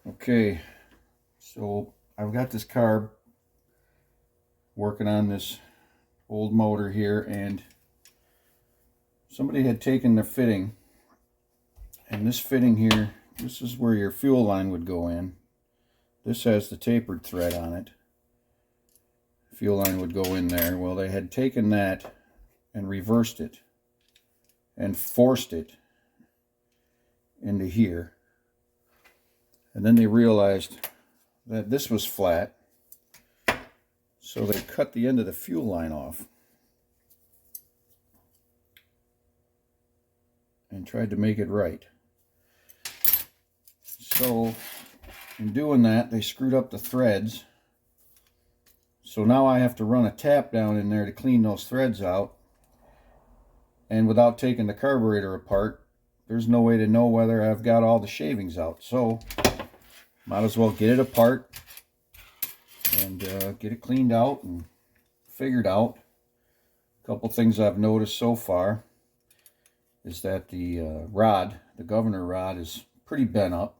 Okay, so I've got this carb working on this old motor here, and somebody had taken the fitting, and this fitting here, this is where your fuel line would go in. This has the tapered thread on it. Fuel line would go in there. Well, they had taken that and reversed it and forced it into here. And then they realized that this was flat, so they cut the end of the fuel line off and tried to make it right. So in doing that, they screwed up the threads. So now I have to run a tap down in there to clean those threads out. And without taking the carburetor apart, there's no way to know whether I've got all the shavings out. So might as well get it apart and get it cleaned out and figured out. A couple things I've noticed so far is that the rod, the governor rod, is pretty bent up.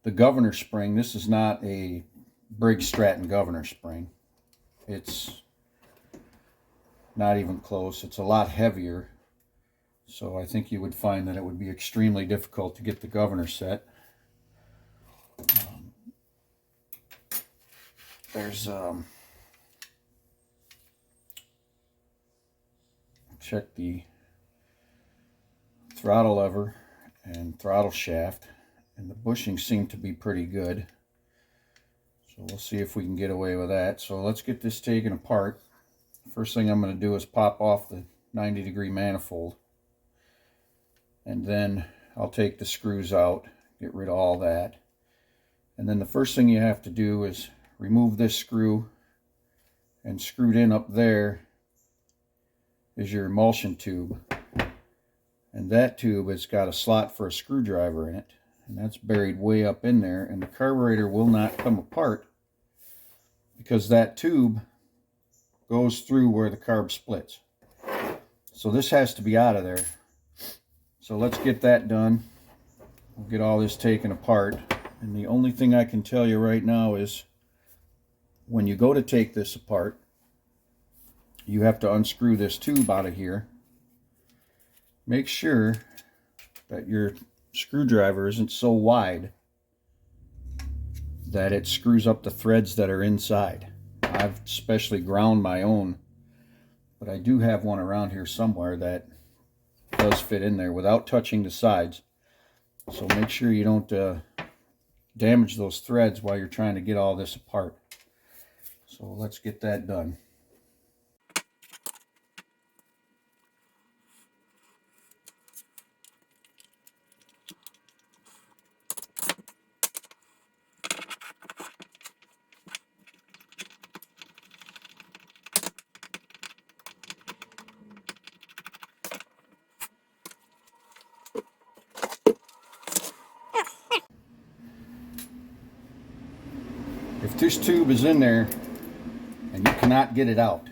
The governor spring, this is not a Briggs Stratton governor spring. It's not even close. It's a lot heavier. So I think you would find that it would be extremely difficult to get the governor set. There's check the throttle lever and throttle shaft, and the bushings seem to be pretty good. So we'll see if we can get away with that. So let's get this taken apart. First thing I'm going to do is pop off the 90-degree manifold, and then I'll take the screws out, get rid of all that. And then the first thing you have to do is remove this screw, and screwed in up there is your emulsion tube. And that tube has got a slot for a screwdriver in it, and that's buried way up in there, and the carburetor will not come apart because that tube goes through where the carb splits. So this has to be out of there. So let's get that done. We'll get all this taken apart. And the only thing I can tell you right now is when you go to take this apart, you have to unscrew this tube out of here. Make sure that your screwdriver isn't so wide that it screws up the threads that are inside. I've especially ground my own, but I do have one around here somewhere that does fit in there without touching the sides. So make sure you don't damage those threads while you're trying to get all this apart. So let's get that done. If this tube is in there and you cannot get it out,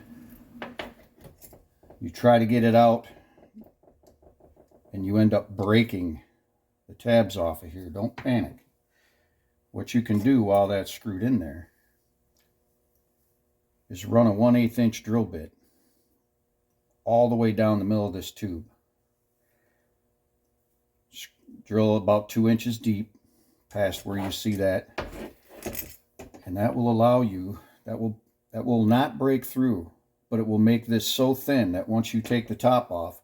you try to get it out and you end up breaking the tabs off of here, don't panic. What you can do while that's screwed in there is run a 1/8 inch drill bit all the way down the middle of this tube. Drill about 2 inches deep past where you see that, and that will allow you, that will not break through, but it will make this so thin that once you take the top off,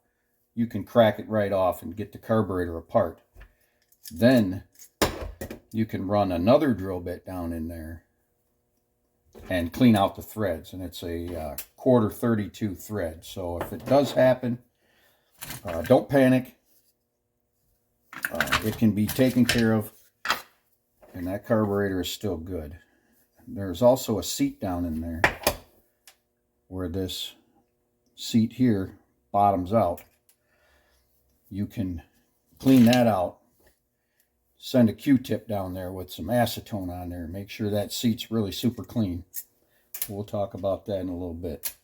you can crack it right off and get the carburetor apart. Then you can run another drill bit down in there and clean out the threads, and it's a quarter 32 thread. So if it does happen, don't panic. It can be taken care of, and that carburetor is still good. There's also a seat down in there where this seat here bottoms out. You can clean that out, send a Q-tip down there with some acetone on there, make sure that seat's really super clean. We'll talk about that in a little bit.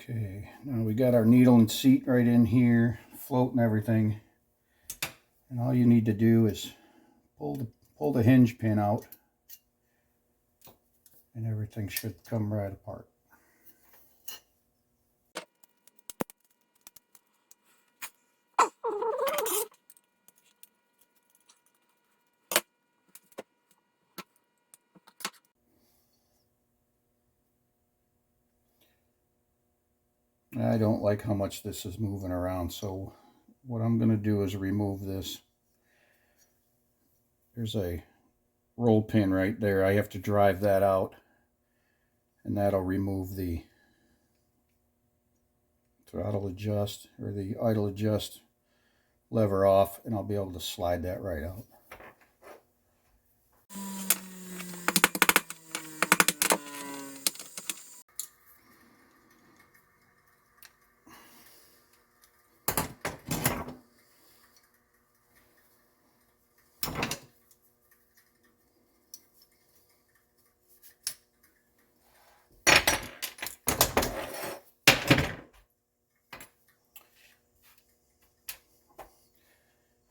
Okay, now we got our needle and seat right in here, float and everything. And all you need to do is pull the hinge pin out, and everything should come right apart. I don't like how much this is moving around, so what I'm going to do is remove this. There's a roll pin right there. I have to drive that out, and that'll remove the throttle adjust or the idle adjust lever off, and I'll be able to slide that right out.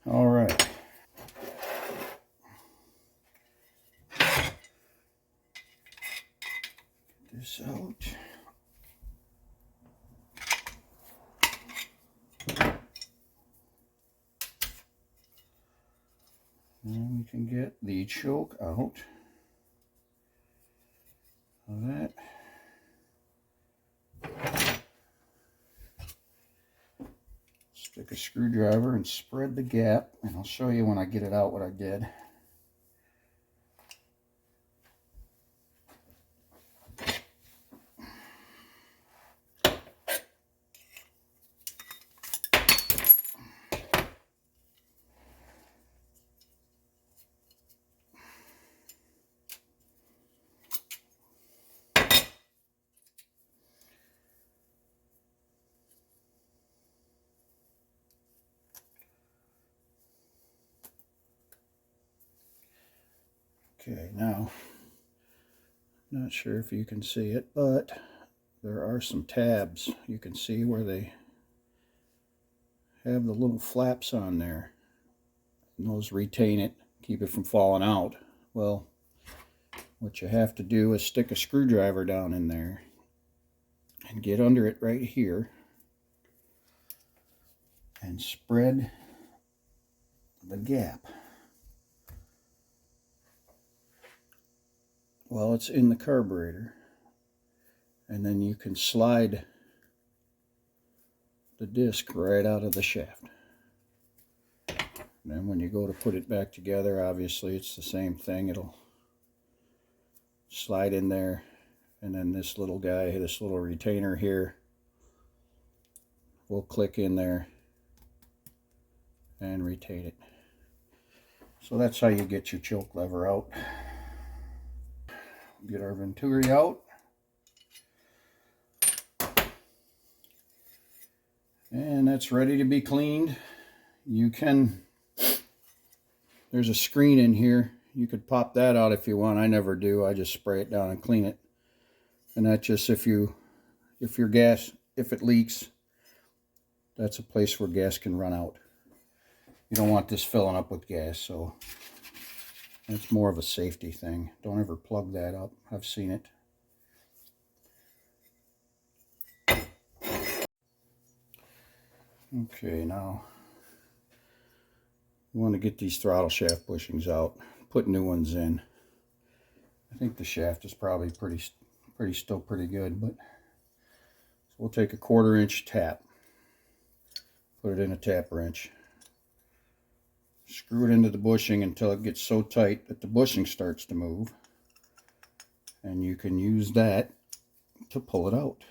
All right. Get this out. And we can get the choke out of that. Stick a screwdriver and spread the gap, and I'll show you when I get it out what I did. Okay, now, not sure if you can see it, but there are some tabs. You can see where they have the little flaps on there. And those retain it, keep it from falling out. Well, what you have to do is stick a screwdriver down in there and get under it right here and spread the gap. Well, it's in the carburetor, and then you can slide the disc right out of the shaft. And then when you go to put it back together, obviously it's the same thing. It'll slide in there, and then this little guy, this little retainer here, will click in there and retain it. So that's how you get your choke lever out. Get our Venturi out. And that's ready to be cleaned. You can, there's a screen in here. You could pop that out if you want. I never do. I just spray it down and clean it. And that's just if your gas, if it leaks, that's a place where gas can run out. You don't want this filling up with gas, so it's more of a safety thing. Don't ever plug that up. I've seen it. Okay, now you want to get these throttle shaft bushings out, put new ones in. I think the shaft is probably still pretty good, but so we'll take a 1/4 inch tap, put it in a tap wrench, screw it into the bushing until it gets so tight that the bushing starts to move, and you can use that to pull it out.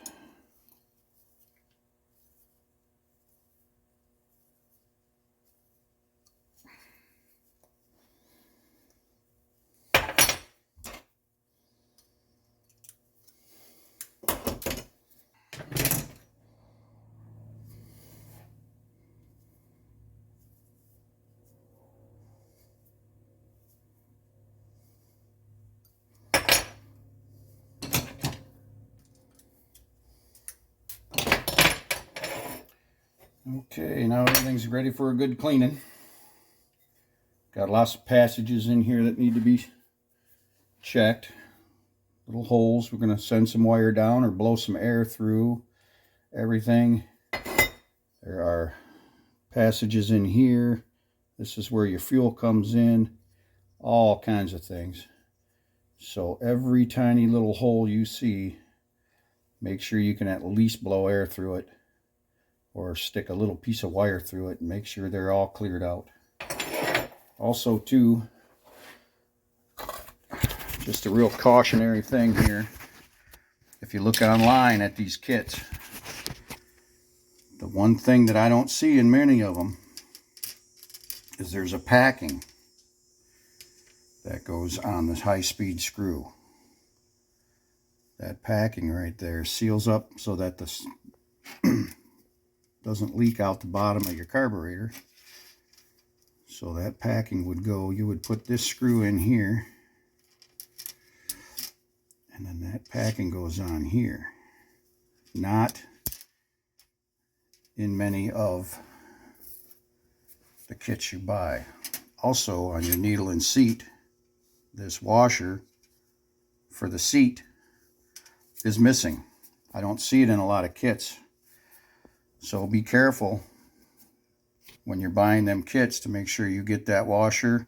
Okay, now everything's ready for a good cleaning. Got lots of passages in here that need to be checked. Little holes. We're going to send some wire down or blow some air through everything. There are passages in here. This is where your fuel comes in. All kinds of things. So every tiny little hole you see, make sure you can at least blow air through it or stick a little piece of wire through it and make sure they're all cleared out. Also too, just a real cautionary thing here. If you look online at these kits, the one thing that I don't see in many of them is there's a packing that goes on this high-speed screw. That packing right there seals up so that this doesn't leak out the bottom of your carburetor. So that packing would go, you would put this screw in here, and then that packing goes on here. Not in many of the kits you buy. Also, on your needle and seat, this washer for the seat is missing. I don't see it in a lot of kits. So be careful when you're buying them kits to make sure you get that washer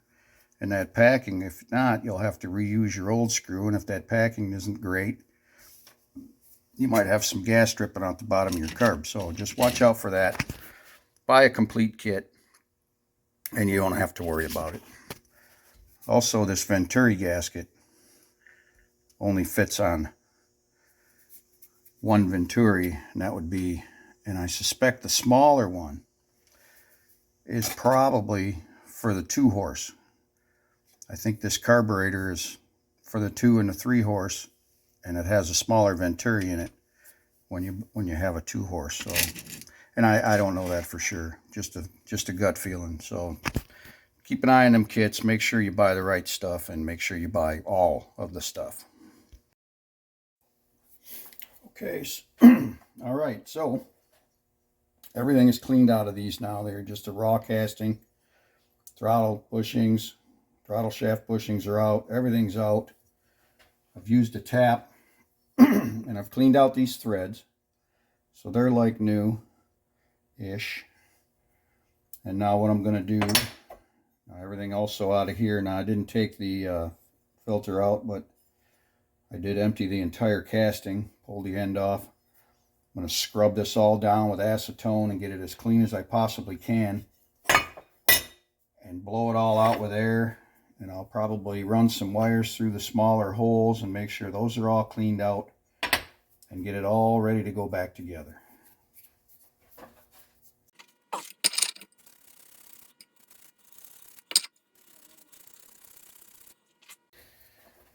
and that packing. If not, you'll have to reuse your old screw, and if that packing isn't great, you might have some gas dripping out the bottom of your carb. So just watch out for that. Buy a complete kit and you don't have to worry about it. Also, this Venturi gasket only fits on one Venturi, and that would be, and I suspect the smaller one is probably for the 2-horse. I think this carburetor is for the 2 and the 3-horse, and it has a smaller Venturi in it when you have a 2-horse. So, and I don't know that for sure, just a gut feeling. So keep an eye on them kits. Make sure you buy the right stuff, and make sure you buy all of the stuff. Okay, all right, so everything is cleaned out of these now. They're just a raw casting. Throttle bushings, throttle shaft bushings are out. Everything's out. I've used a tap and I've cleaned out these threads. So they're like new-ish. And now what I'm going to do, everything also out of here. Now I didn't take the filter out, but I did empty the entire casting, pull the end off. I'm going to scrub this all down with acetone and get it as clean as I possibly can. And blow it all out with air. And I'll probably run some wires through the smaller holes and make sure those are all cleaned out. And get it all ready to go back together.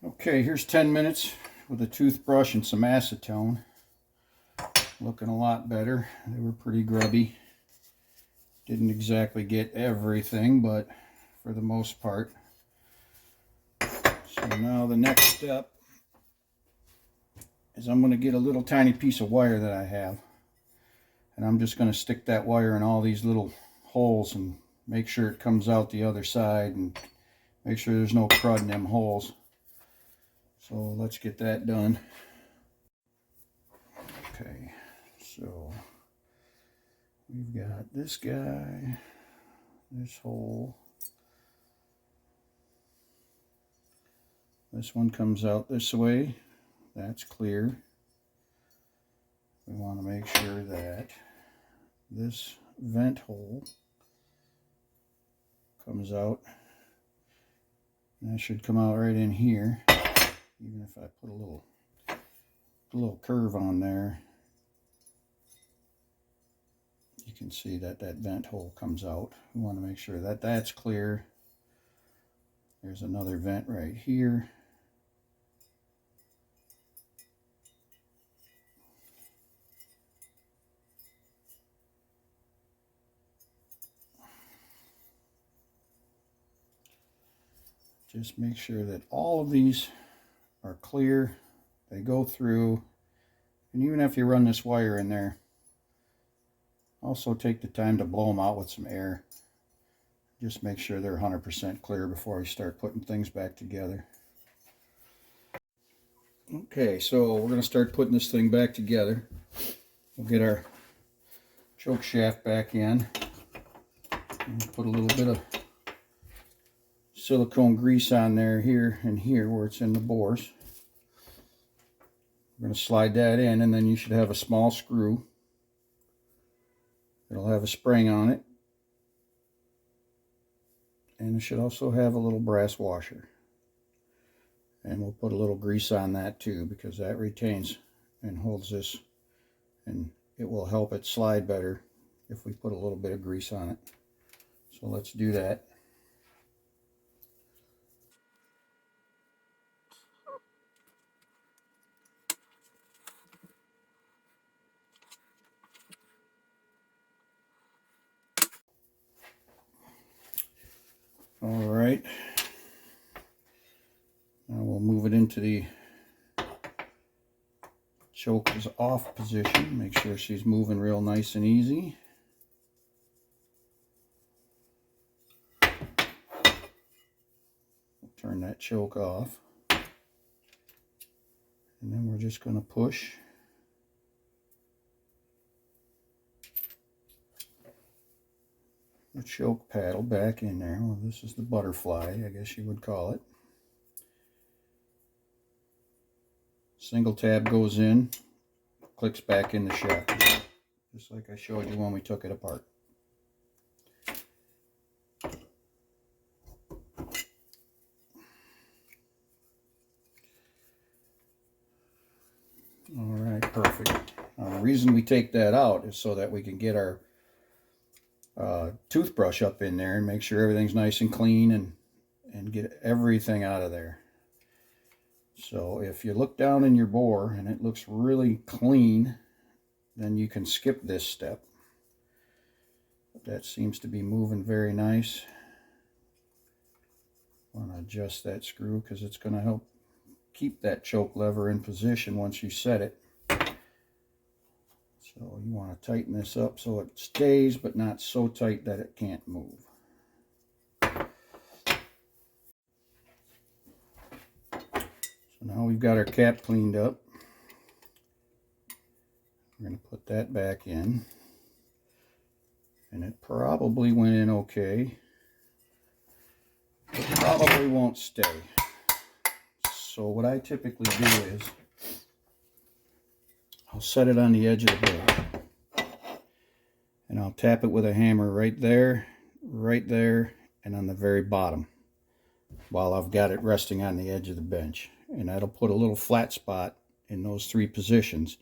Okay, here's 10 minutes with a toothbrush and some acetone. Looking a lot better. They were pretty grubby. Didn't exactly get everything, but for the most part. So now the next step is I'm going to get a little tiny piece of wire that I have. And I'm just going to stick that wire in all these little holes and make sure it comes out the other side and make sure there's no crud in them holes. So let's get that done. Okay, so we've got this guy, this hole. This one comes out this way. That's clear. We want to make sure that this vent hole comes out. And that should come out right in here. Even if I put a little curve on there, you can see that that vent hole comes out. We want to make sure that that's clear. There's another vent right here. Just make sure that all of these are clear. They go through, and even if you run this wire in there, Also take the time to blow them out with some air. Just make sure they're 100% clear before you start putting things back together. Okay, so we're going to start putting this thing back together. We'll get our choke shaft back in. And put a little bit of silicone grease on there, here and here where it's in the bores. We're going to slide that in, and then you should have a small screw. It'll have a spring on it. And it should also have a little brass washer. And we'll put a little grease on that too, because that retains and holds this, and it will help it slide better if we put a little bit of grease on it. So let's do that. All right. Now we'll move it into the choke is off position. Make sure she's moving real nice and easy. Turn that choke off. And then we're just going to push. The choke paddle back in there. Well, this is the butterfly, I guess you would call it. Single tab goes in, clicks back in the shaft, just like I showed you when we took it apart. All right, perfect. The reason we take that out is so that we can get our toothbrush up in there and make sure everything's nice and clean and get everything out of there. So if you look down in your bore and it looks really clean, then you can skip this step. That seems to be moving very nice. I want to adjust that screw because it's going to help keep that choke lever in position once you set it. So you want to tighten this up so it stays, but not so tight that it can't move. So now we've got our cap cleaned up. We're going to put that back in. And it probably went in okay. It probably won't stay. So what I typically do is I'll set it on the edge of the board. And I'll tap it with a hammer right there, and on the very bottom, while I've got it resting on the edge of the bench. And that'll put a little flat spot in those three positions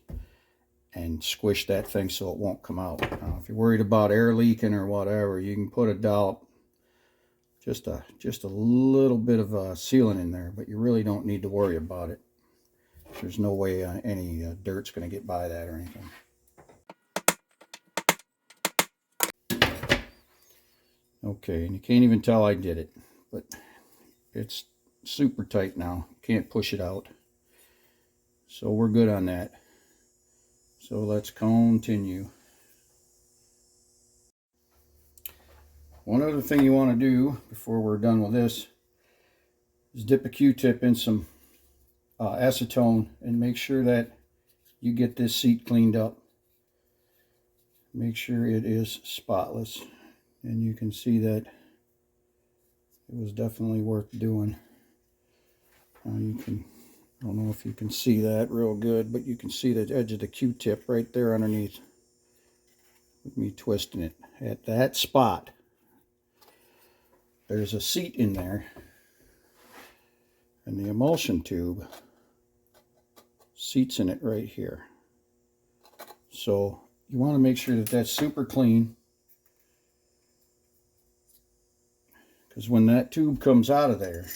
and squish that thing so it won't come out. Now, if you're worried about air leaking or whatever, you can put a dollop, just a little bit of sealant in there, but you really don't need to worry about it. There's no way any dirt's going to get by that or anything. Okay, and you can't even tell I did it, but it's super tight now. Can't push it out. So we're good on that. So let's continue. One other thing you want to do before we're done with this is dip a Q-tip in some acetone and make sure that you get this seat cleaned up. Make sure it is spotless. And you can see that it was definitely worth doing. You can, I don't know if you can see that real good, but you can see the edge of the Q-tip right there underneath with me twisting it. At that spot, there's a seat in there, and the emulsion tube seats in it right here. So you want to make sure that that's super clean, because when that tube comes out of there,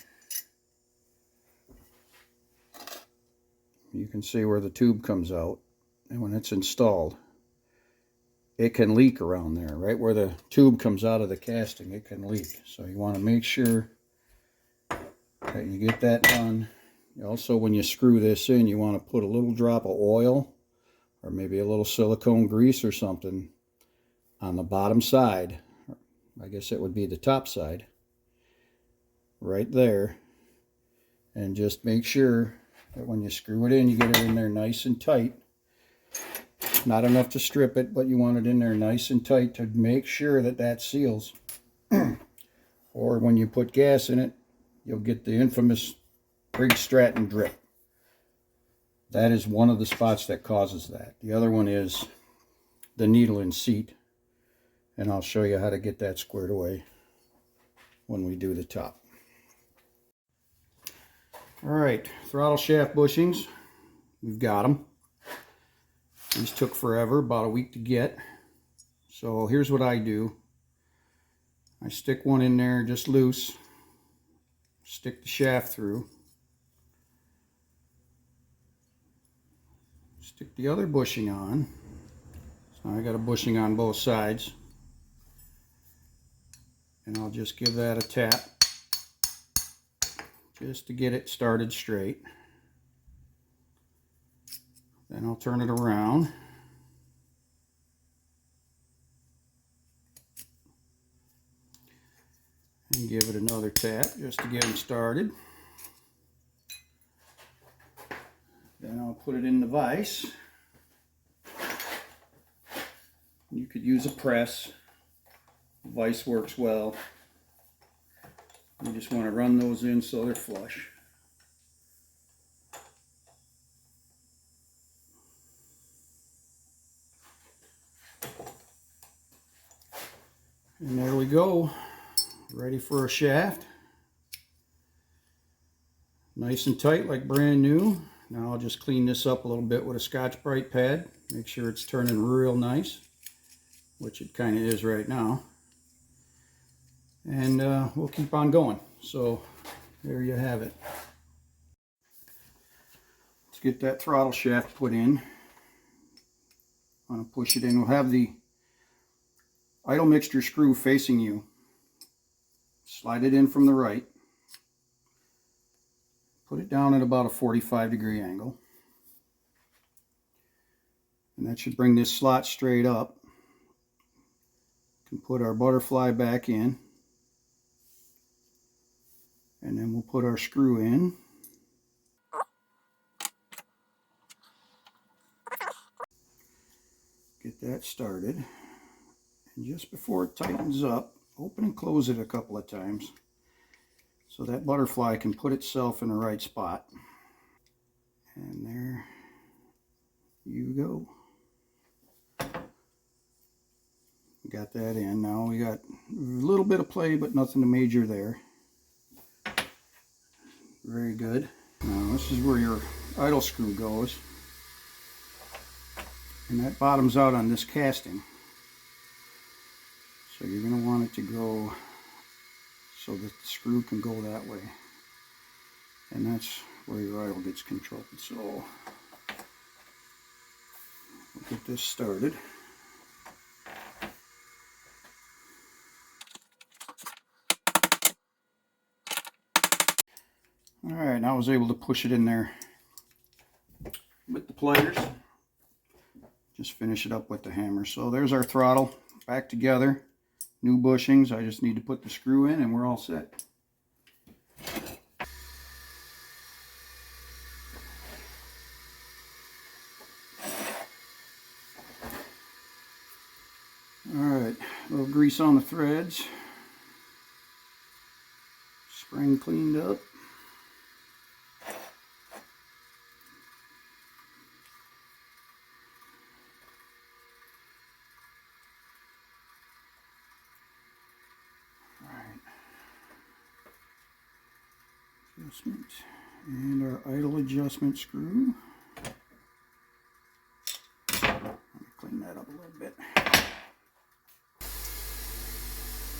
you can see where the tube comes out, and when it's installed, it can leak around there. Right where the tube comes out of the casting, it can leak. So you want to make sure that you get that done. Also, when you screw this in, you want to put a little drop of oil or maybe a little silicone grease or something on the bottom side. I guess it would be the top side. Right there. And just make sure that when you screw it in, you get it in there nice and tight. Not enough to strip it, but you want it in there nice and tight to make sure that that seals. Or when you put gas in it, you'll get the infamous Briggs Stratton drip. That is one of the spots that causes that. The other one is the needle in seat. And I'll show you how to get that squared away when we do the top. Alright, throttle shaft bushings. We've got them. These took forever, about a week to get. So here's what I do. I stick one in there just loose. Stick the shaft through. Stick the other bushing on. So I got a bushing on both sides. And I'll just give that a tap just to get it started straight. Then I'll turn it around. And give it another tap just to get them started. Then I'll put it in the vise. You could use a press. The vise works well. You just want to run those in so they're flush. And there we go. Ready for a shaft. Nice and tight like brand new. Now I'll just clean this up a little bit with a Scotch-Brite pad. Make sure it's turning real nice, which it kind of is right now. And we'll keep on going. So there you have it. Let's get that throttle shaft put in. I'm going to push it in. We'll have the idle mixture screw facing you. Slide it in from the right. Put it down at about a 45-degree angle. And that should bring this slot straight up. We can put our butterfly back in. And then we'll put our screw in. Get that started. And just before it tightens up, open and close it a couple of times so that butterfly can put itself in the right spot. And there you go. Got that in. Now we got a little bit of play, but nothing major there. Very good. Now this is where your idle screw goes. And that bottoms out on this casting. So you're going to want it to go so that the screw can go that way. And that's where your idle gets controlled. So we'll get this started. Alright, now I was able to push it in there with the pliers. Just finish it up with the hammer. So there's our throttle back together. New bushings. I just need to put the screw in and we're all set. Alright, a little grease on the threads. Spring cleaned up. Adjustment and our idle adjustment screw. Let me clean that up a little bit.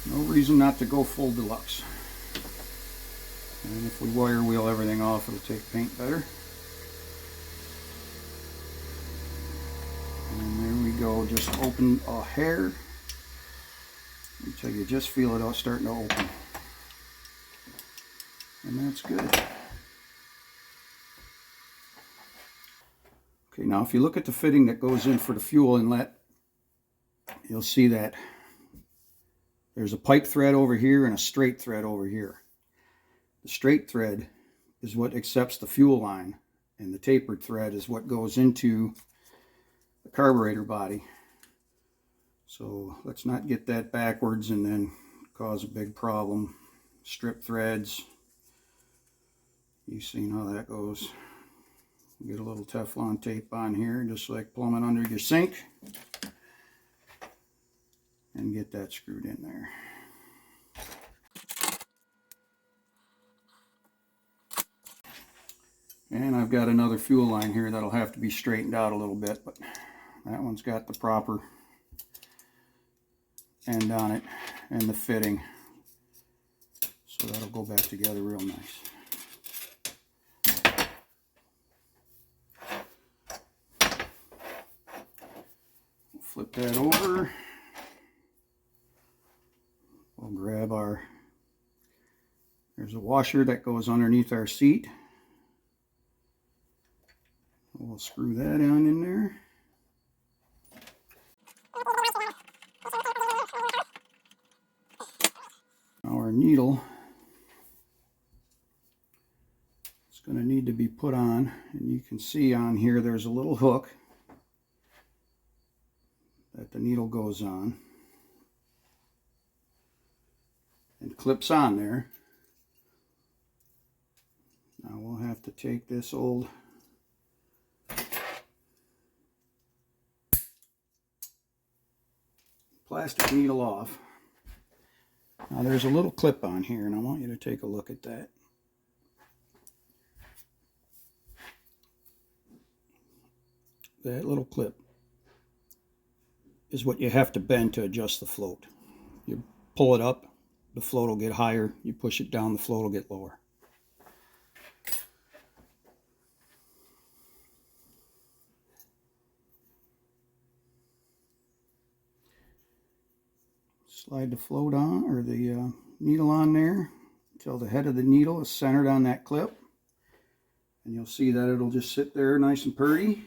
No reason not to go full deluxe. And if we wire wheel everything off, it'll take paint better. And there we go. Just open a hair until you just feel it starting to open. And that's good. Okay, now if you look at the fitting that goes in for the fuel inlet, you'll see that there's a pipe thread over here and a straight thread over here. The straight thread is what accepts the fuel line, and the tapered thread is what goes into the carburetor body. So let's not get that backwards and then cause a big problem. Strip threads, you've seen how that goes. Get a little Teflon tape on here, just like plumbing under your sink, and get that screwed in there. And I've got another fuel line here that'll have to be straightened out a little bit, but that one's got the proper end on it and the fitting, so that'll go back together real nice. Flip that over. We'll grab our, there's a washer that goes underneath our seat. We'll screw that on in there. Our needle is going to need to be put on, and you can see on here there's a little hook that the needle goes on and clips on there. Now we'll have to take this old plastic needle off. Now there's a little clip on here, and I want you to take a look at that. That little clip is what you have to bend to adjust the float. You pull it up, the float will get higher. You push it down, the float will get lower. Slide the float on, or the needle on there until the head of the needle is centered on that clip, and you'll see that it'll just sit there nice and pretty.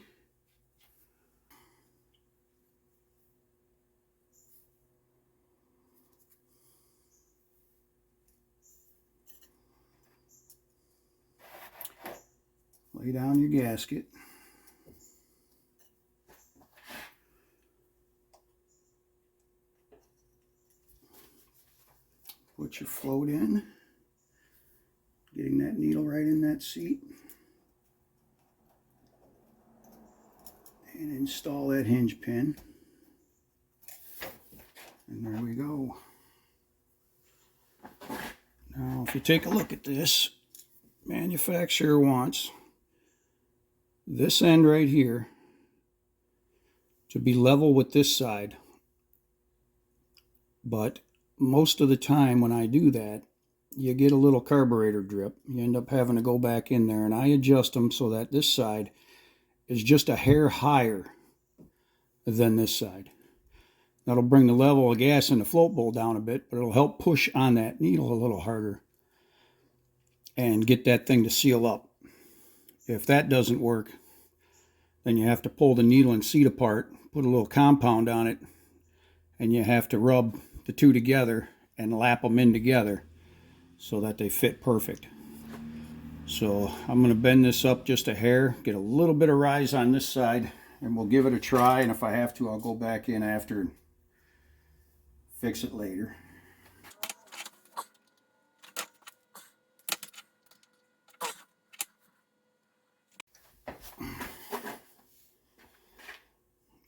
Lay down your gasket. Put your float in, getting that needle right in that seat, and install that hinge pin. And there we go. Now if you take a look at this, manufacturer wants this end right here to be level with this side, but most of the time when I do that, you get a little carburetor drip. You end up having to go back in there, and I adjust them so that this side is just a hair higher than this side. That'll bring the level of gas in the float bowl down a bit, but it'll help push on that needle a little harder and get that thing to seal up. If that doesn't work, then you have to pull the needle and seat apart, put a little compound on it, and you have to rub the two together and lap them in together so that they fit perfect. So I'm going to bend this up just a hair, get a little bit of rise on this side, and we'll give it a try, and if I have to, I'll go back in after and fix it later.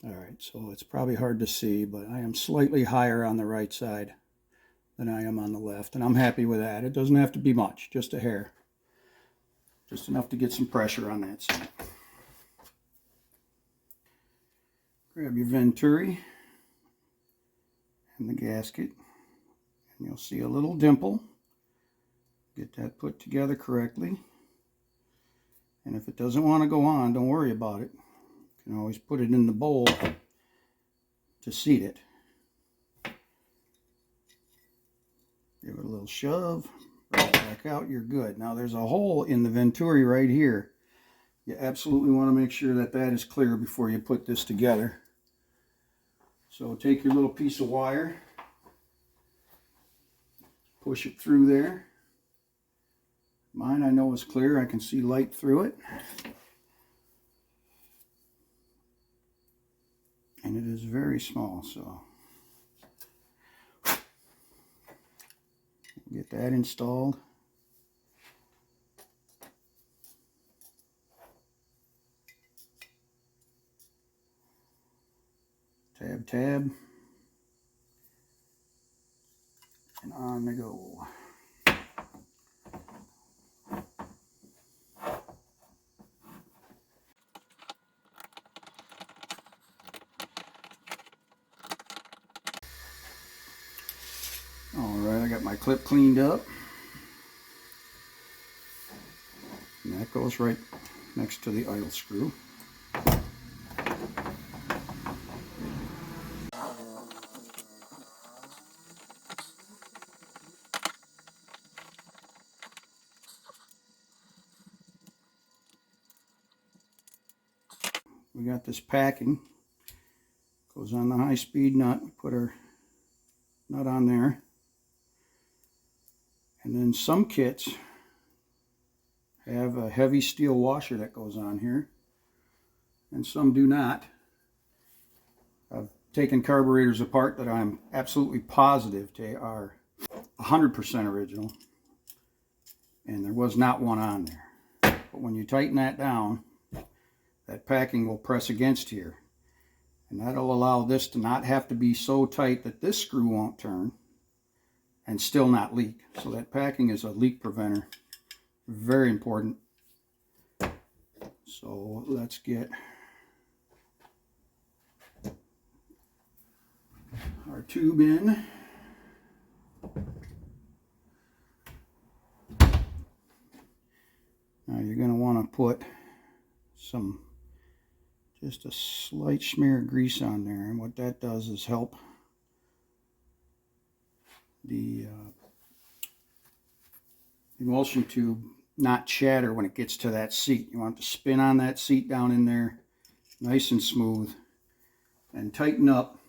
Alright, so it's probably hard to see, but I am slightly higher on the right side than I am on the left, and I'm happy with that. It doesn't have to be much, just a hair. Just enough to get some pressure on that side. Grab your venturi and the gasket, and you'll see a little dimple. Get that put together correctly. And if it doesn't want to go on, don't worry about it. You can always put it in the bowl to seat it. Give it a little shove, bring it back out, you're good. Now there's a hole in the venturi right here. You absolutely want to make sure that that is clear before you put this together. So take your little piece of wire, push it through there. Mine I know is clear, I can see light through it. And it is very small, so get that installed. Tab, tab, and on they go. Alright, I got my clip cleaned up. And that goes right next to the idle screw. We got this packing, goes on the high-speed nut. We put our nut on there, and then some kits have a heavy steel washer that goes on here, and some do not. I've taken carburetors apart that I'm absolutely positive they are 100% original, and there was not one on there. But when you tighten that down, that packing will press against here, and that'll allow this to not have to be so tight that this screw won't turn and still not leak. So that packing is a leak preventer. Very important. So let's get our tube in. Now you're going to want to put just a slight smear of grease on there, and what that does is help the emulsion tube not chatter when it gets to that seat. You want it to spin on that seat down in there, nice and smooth, and tighten up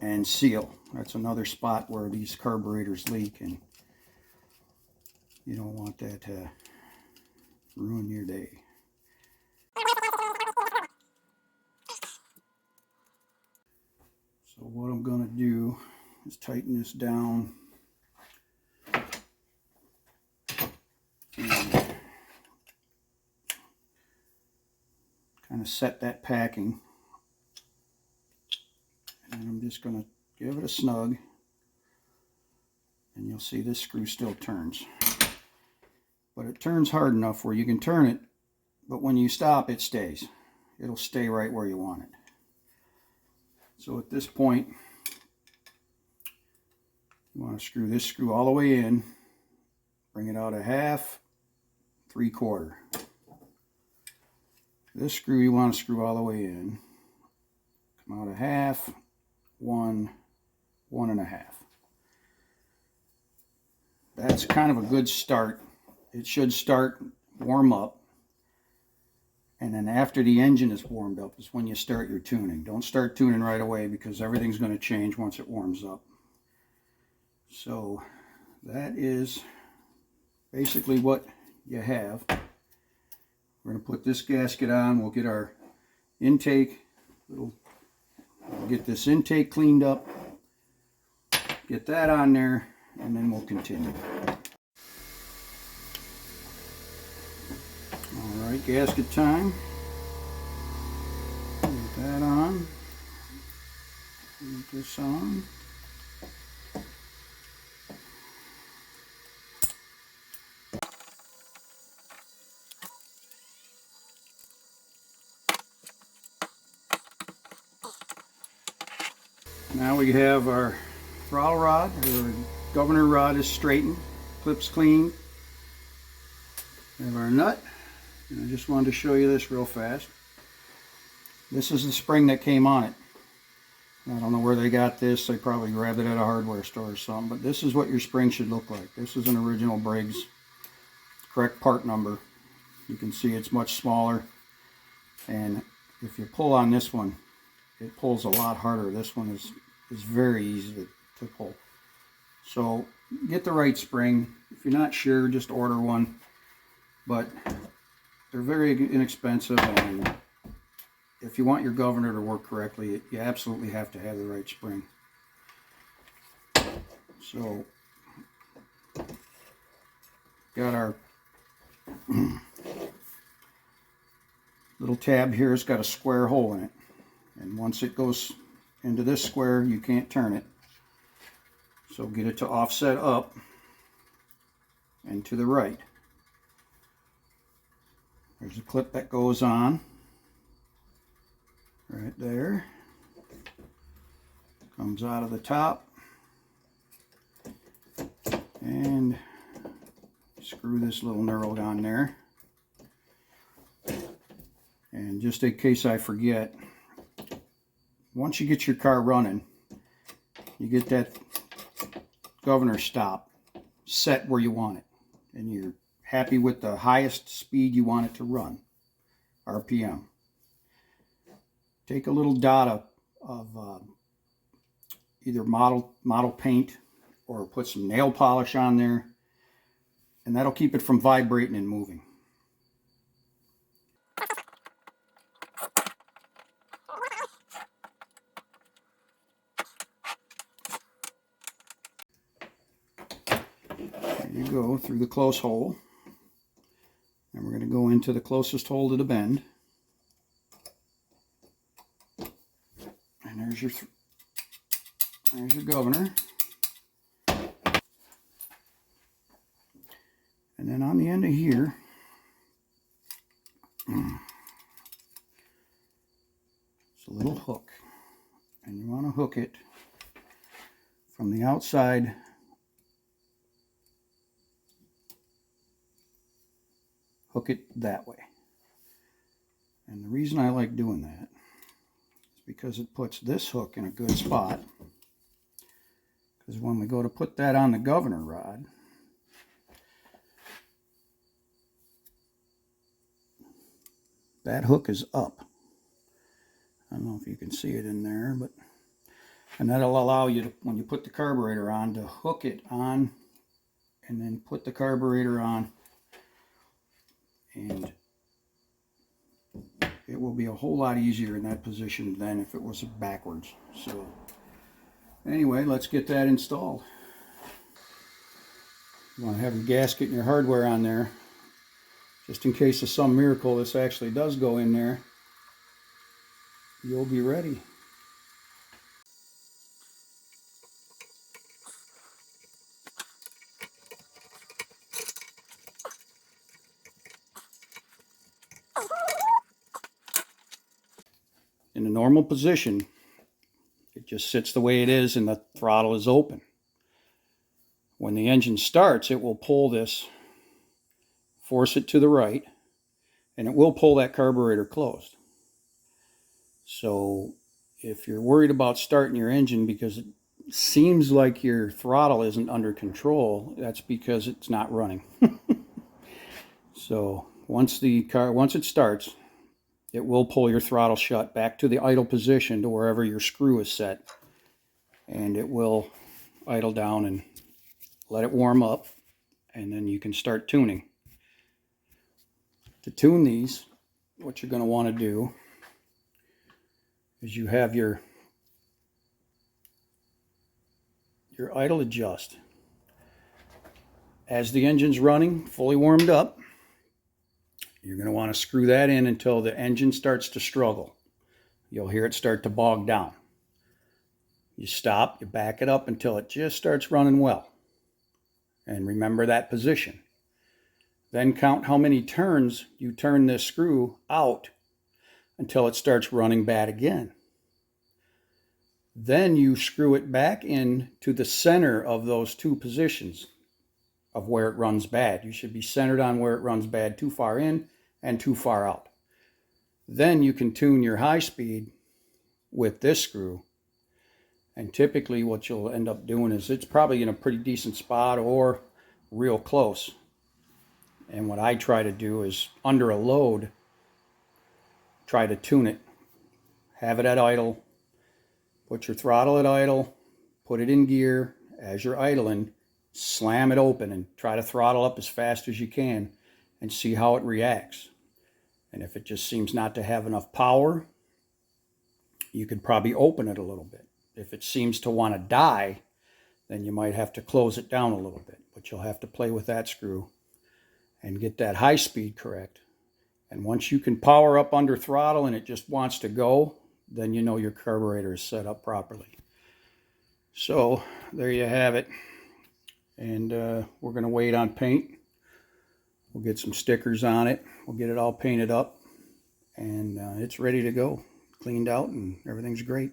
and seal. That's another spot where these carburetors leak, and you don't want that to ruin your day. So what I'm going to do is tighten this down and kind of set that packing, and I'm just going to give it a snug, and you'll see this screw still turns, but it turns hard enough where you can turn it, but when you stop it stays. It'll stay right where you want it. So at this point, you want to screw this screw all the way in, bring it out a half, 3/4. This screw you want to screw all the way in, come out a half, 1, 1.5. That's kind of a good start. It should start, warm up, and then after the engine is warmed up is when you start your tuning. Don't start tuning right away, because everything's going to change once it warms up. So that is basically what you have. We're going to put this gasket on. We'll get our intake, we'll get this intake cleaned up, get that on there, and then we'll continue. Alright, gasket time. Get that on. Get this on. Now we have our throttle rod, our governor rod is straightened, clips clean. We have our nut, and I just wanted to show you this real fast. This is the spring that came on it. I don't know where they got this. They probably grabbed it at a hardware store or something, but this is what your spring should look like. This is an original Briggs, correct part number. You can see it's much smaller, and if you pull on this one, it pulls a lot harder. This one is very easy to pull. So get the right spring. If you're not sure, just order one. But they're very inexpensive, and if you want your governor to work correctly, you absolutely have to have the right spring. So got our little tab here. It's got a square hole in it, and once it goes into this square, you can't turn it. So get it to offset up and to the right. There's a clip that goes on right there. Comes out of the top, and screw this little knurl on there. And just in case I forget, once you get your car running, you get that governor stop set where you want it, and you're happy with the highest speed you want it to run, RPM. Take a little dot of either model paint, or put some nail polish on there, and that'll keep it from vibrating and moving. There you go, through the close hole. And we're going to go into the closest hole to the bend. And there's your governor. And then on the end of here, it's a little hook. And you want to hook it from the outside hook it that way. And the reason I like doing that is because it puts this hook in a good spot. Because when we go to put that on the governor rod, that hook is up. I don't know if you can see it in there, but and that'll allow you to, when you put the carburetor on, to hook it on and then put the carburetor on, and it will be a whole lot easier in that position than if it was backwards. So anyway, let's get that installed. You want to have your gasket and your hardware on there, just in case of some miracle this actually does go in there. You'll be ready. In the normal position, it just sits the way it is and the throttle is open. When the engine starts, it will pull this, force it to the right, and it will pull that carburetor closed. So if you're worried about starting your engine because it seems like your throttle isn't under control, that's because it's not running. So once it starts, it will pull your throttle shut back to the idle position, to wherever your screw is set, and it will idle down and let it warm up, and then you can start tuning. To tune these, what you're going to want to do is you have your idle adjust. As the engine's running, fully warmed up, you're going to want to screw that in until the engine starts to struggle. You'll hear it start to bog down. You stop, you back it up until it just starts running well. And remember that position. Then count how many turns you turn this screw out until it starts running bad again. Then you screw it back in to the center of those two positions of where it runs bad. You should be centered on where it runs bad, too far in and too far out. Then you can tune your high speed with this screw. And typically what you'll end up doing is it's probably in a pretty decent spot or real close. And what I try to do is, under a load, try to tune it. Have it at idle, Put your throttle at idle, put it in gear. As you're idling, slam it open and try to throttle up as fast as you can and see how it reacts. And if it just seems not to have enough power, you could probably open it a little bit. If it seems to want to die, then you might have to close it down a little bit. But you'll have to play with that screw and get that high speed correct. And once you can power up under throttle and it just wants to go, then you know your carburetor is set up properly. So there you have it. And we're going to wait on paint. We'll get some stickers on it. We'll get it all painted up. And it's ready to go. Cleaned out and everything's great.